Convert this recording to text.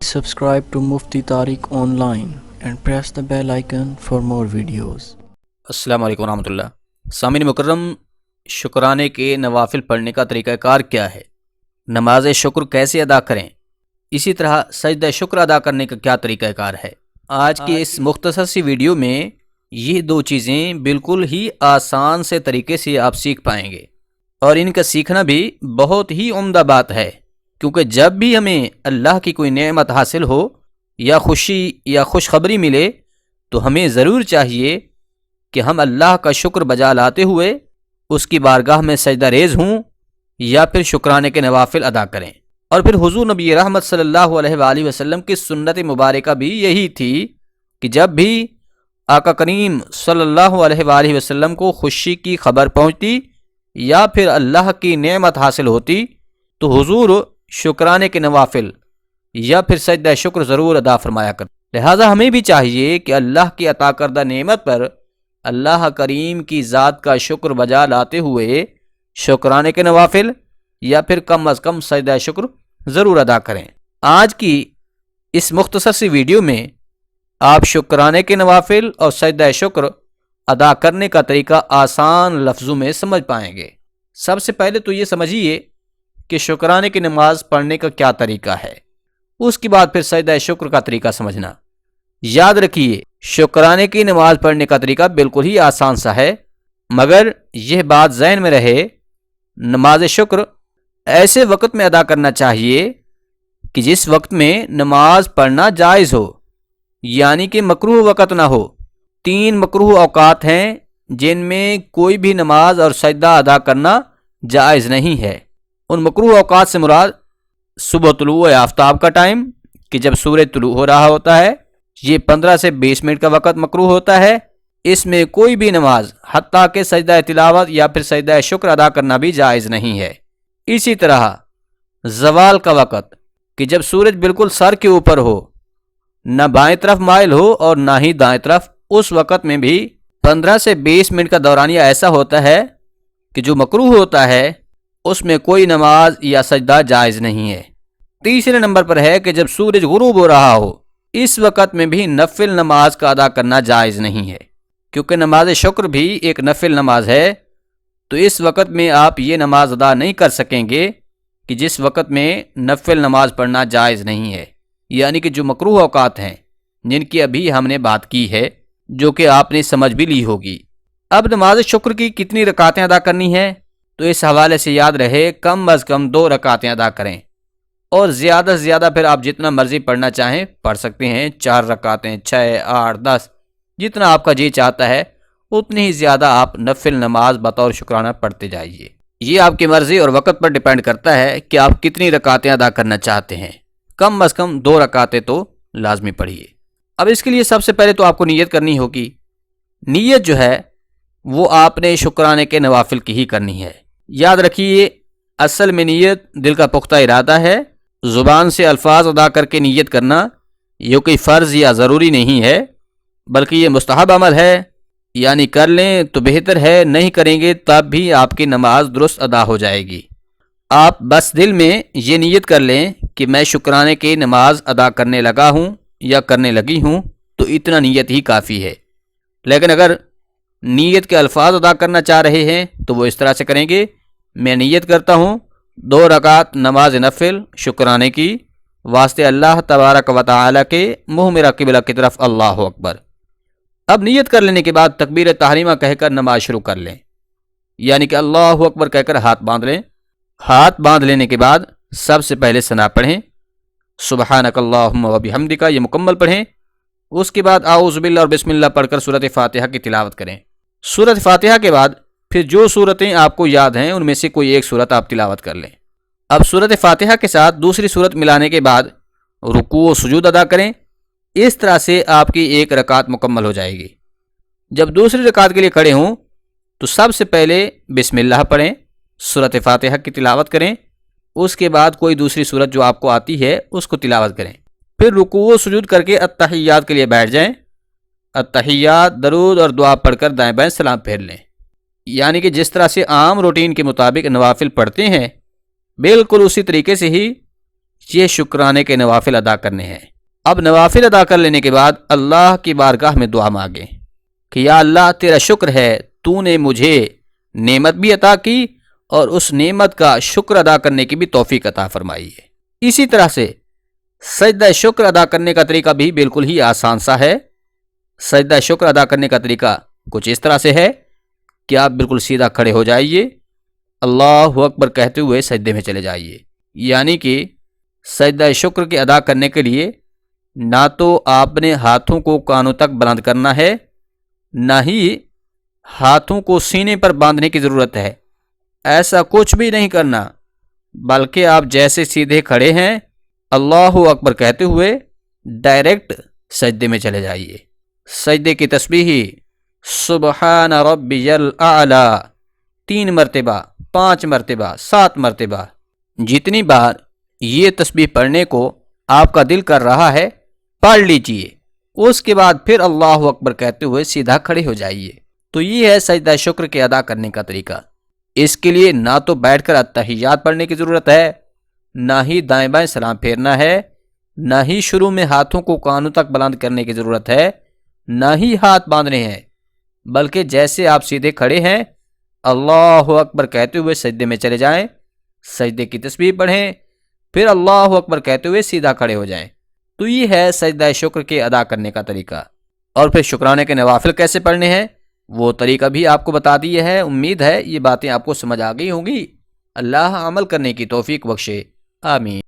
Subscribe to Mufti Tariq Online and press the bell icon for more videos. السلام علیکم ورحمۃ اللہ. سامعین مکرم، شکرانے کے نوافل پڑھنے کا طریقہ کار کیا ہے؟ نماز شکر کیسے ادا کریں؟ اسی طرح سجدہ شکر ادا کرنے کا کیا طریقہ کار ہے؟ آج کی اس مختصر سی ویڈیو میں یہ دو چیزیں بالکل ہی آسان سے طریقے سے آپ سیکھ پائیں گے، اور ان کا سیکھنا بھی بہت ہی عمدہ بات ہے، کیونکہ جب بھی ہمیں اللہ کی کوئی نعمت حاصل ہو یا خوشی یا خوشخبری ملے تو ہمیں ضرور چاہیے کہ ہم اللہ کا شکر بجا لاتے ہوئے اس کی بارگاہ میں سجدہ ریز ہوں یا پھر شکرانے کے نوافل ادا کریں. اور پھر حضور نبی رحمت صلی اللہ علیہ وآلہ وسلم کی سنت مبارکہ بھی یہی تھی کہ جب بھی آقا کریم صلی اللہ علیہ وآلہ وسلم کو خوشی کی خبر پہنچتی یا پھر اللہ کی نعمت حاصل ہوتی تو حضور شکرانے کے نوافل یا پھر سجدہ شکر ضرور ادا فرمایا کرتے. لہٰذا ہمیں بھی چاہیے کہ اللہ کی عطا کردہ نعمت پر اللہ کریم کی ذات کا شکر بجا لاتے ہوئے شکرانے کے نوافل یا پھر کم از کم سجدہ شکر ضرور ادا کریں. آج کی اس مختصر سی ویڈیو میں آپ شکرانے کے نوافل اور سجدہ شکر ادا کرنے کا طریقہ آسان لفظوں میں سمجھ پائیں گے. سب سے پہلے تو یہ سمجھیے کہ شکرانے کی نماز پڑھنے کا کیا طریقہ ہے، اس کے بعد پھر سجدہ شکر کا طریقہ سمجھنا. یاد رکھیے، شکرانے کی نماز پڑھنے کا طریقہ بالکل ہی آسان سا ہے، مگر یہ بات ذہن میں رہے، نماز شکر ایسے وقت میں ادا کرنا چاہیے کہ جس وقت میں نماز پڑھنا جائز ہو، یعنی کہ مکروہ وقت نہ ہو. 3 مکروہ اوقات ہیں جن میں کوئی بھی نماز اور سجدہ ادا کرنا جائز نہیں ہے. ان مکروہ اوقات سے مراد صبح طلوع آفتاب کا ٹائم کہ جب سورج طلوع ہو رہا ہوتا ہے، یہ 15 سے 20 منٹ کا وقت مکروہ ہوتا ہے. اس میں کوئی بھی نماز حتیٰ کہ سجدہ تلاوت یا پھر سجدہ شکر ادا کرنا بھی جائز نہیں ہے. اسی طرح زوال کا وقت کہ جب سورج بالکل سر کے اوپر ہو، نہ بائیں طرف مائل ہو اور نہ ہی دائیں طرف، اس وقت میں بھی 15 سے 20 منٹ کا دورانیہ ایسا ہوتا ہے کہ جو مکروہ ہوتا ہے، اس میں کوئی نماز یا سجدہ جائز نہیں ہے. تیسرے نمبر پر ہے کہ جب سورج غروب ہو رہا ہو، اس وقت میں بھی نفل نماز کا ادا کرنا جائز نہیں ہے، کیونکہ نماز شکر بھی ایک نفل نماز ہے. تو اس وقت میں آپ یہ نماز ادا نہیں کر سکیں گے کہ جس وقت میں نفل نماز پڑھنا جائز نہیں ہے، یعنی کہ جو مکروہ اوقات ہیں جن کی ابھی ہم نے بات کی ہے، جو کہ آپ نے سمجھ بھی لی ہوگی. اب نماز شکر کی کتنی رکعتیں ادا کرنی ہے، تو اس حوالے سے یاد رہے کم از کم 2 رکعتیں ادا کریں، اور زیادہ سے زیادہ پھر آپ جتنا مرضی پڑھنا چاہیں پڑھ سکتے ہیں. 4 رکعتیں، 6، 8، 10، جتنا آپ کا جی چاہتا ہے اتنی ہی زیادہ آپ نفل نماز بطور شکرانہ پڑھتے جائیے. یہ آپ کی مرضی اور وقت پر ڈیپینڈ کرتا ہے کہ آپ کتنی رکعتیں ادا کرنا چاہتے ہیں. کم از کم 2 رکعتیں تو لازمی پڑھیے. اب اس کے لیے سب سے پہلے تو آپ کو نیت کرنی ہوگی. نیت جو ہے وہ آپ نے شکرانے کے نوافل کی ہی کرنی ہے. یاد رکھیے، اصل میں نیت دل کا پختہ ارادہ ہے. زبان سے الفاظ ادا کر کے نیت کرنا یہ کوئی فرض یا ضروری نہیں ہے، بلکہ یہ مستحب عمل ہے. یعنی کر لیں تو بہتر ہے، نہیں کریں گے تب بھی آپ کی نماز درست ادا ہو جائے گی. آپ بس دل میں یہ نیت کر لیں کہ میں شکرانے کی نماز ادا کرنے لگا ہوں یا کرنے لگی ہوں، تو اتنا نیت ہی کافی ہے. لیکن اگر نیت کے الفاظ ادا کرنا چاہ رہے ہیں تو وہ اس طرح سے کریں گے: میں نیت کرتا ہوں 2 رکعت نماز نفل شکرانے کی، واسطے اللہ تبارک و تعالی کے، منہ میرا قبلہ کی طرف، اللہ اکبر. اب نیت کر لینے کے بعد تکبیر تحریمہ کہہ کر نماز شروع کر لیں، یعنی کہ اللہ اکبر کہہ کر ہاتھ باندھ لیں. ہاتھ باندھ لینے کے بعد سب سے پہلے ثنا پڑھیں، سبحانک اللہم و بحمدک، یہ مکمل پڑھیں. اس کے بعد اعوذ باللہ اور بسم اللہ پڑھ کر سورۃ فاتحہ کی تلاوت کریں. سورۃ فاتحہ کے بعد پھر جو صورتیں آپ کو یاد ہیں ان میں سے کوئی ایک صورت آپ تلاوت کر لیں. اب سورۃ فاتحہ کے ساتھ دوسری صورت ملانے کے بعد رکوع و سجود ادا کریں. اس طرح سے آپ کی 1 رکعت مکمل ہو جائے گی. جب دوسری رکعت کے لیے کھڑے ہوں تو سب سے پہلے بسم اللہ پڑھیں، سورۃ فاتحہ کی تلاوت کریں. اس کے بعد کوئی دوسری صورت جو آپ کو آتی ہے اس کو تلاوت کریں. پھر رکوع و سجود کر کے التحیات کے لیے بیٹھ جائیں. التحیات، درود اور دعا پڑھ کر دائیں بائیں سلام پھیر لیں. یعنی کہ جس طرح سے عام روٹین کے مطابق نوافل پڑھتے ہیں، بالکل اسی طریقے سے ہی یہ شکرانے کے نوافل ادا کرنے ہیں۔ اب نوافل ادا کر لینے کے بعد اللہ کی بارگاہ میں دعا مانگیں کہ یا اللہ تیرا شکر ہے، تو نے مجھے نعمت بھی عطا کی اور اس نعمت کا شکر ادا کرنے کی بھی توفیق عطا فرمائی ہے۔ اسی طرح سے سجدہ شکر ادا کرنے کا طریقہ بھی بالکل ہی آسان سا ہے۔ سجدہ شکر ادا کرنے کا طریقہ کچھ اس طرح سے ہے کہ آپ بالکل سیدھا کھڑے ہو جائیے، اللہ اکبر کہتے ہوئے سجدے میں چلے جائیے۔ یعنی کہ سجدہ شکر کے ادا کرنے کے لیے نہ تو آپ نے ہاتھوں کو کانوں تک بلند کرنا ہے، نہ ہی ہاتھوں کو سینے پر باندھنے کی ضرورت ہے، ایسا کچھ بھی نہیں کرنا، بلکہ آپ جیسے سیدھے کھڑے ہیں اللہ اکبر کہتے ہوئے ڈائریکٹ سجدے میں چلے جائیے۔ سجدے کی تسبیح سبحان ربی الاعلی 3 مرتبہ، 5 مرتبہ، 7 مرتبہ، جتنی بار یہ تسبیح پڑھنے کو آپ کا دل کر رہا ہے پڑھ لیجئے۔ اس کے بعد پھر اللہ اکبر کہتے ہوئے سیدھا کھڑے ہو جائیے۔ تو یہ ہے سجدہ شکر کے ادا کرنے کا طریقہ۔ اس کے لیے نہ تو بیٹھ کر اتحیات پڑھنے کی ضرورت ہے، نہ ہی دائیں بائیں سلام پھیرنا ہے، نہ ہی شروع میں ہاتھوں کو کانوں تک بلند کرنے کی ضرورت ہے، نہ ہی ہاتھ باندھنے ہیں، بلکہ جیسے آپ سیدھے کھڑے ہیں اللہ اکبر کہتے ہوئے سجدے میں چلے جائیں، سجدے کی تسبیح پڑھیں، پھر اللہ اکبر کہتے ہوئے سیدھا کھڑے ہو جائیں۔ تو یہ ہے سجدہ شکر کے ادا کرنے کا طریقہ۔ اور پھر شکرانے کے نوافل کیسے پڑھنے ہیں وہ طریقہ بھی آپ کو بتا دیے ہے۔ امید ہے یہ باتیں آپ کو سمجھ آ گئی ہوں گی۔ اللہ عمل کرنے کی توفیق بخشے، آمین۔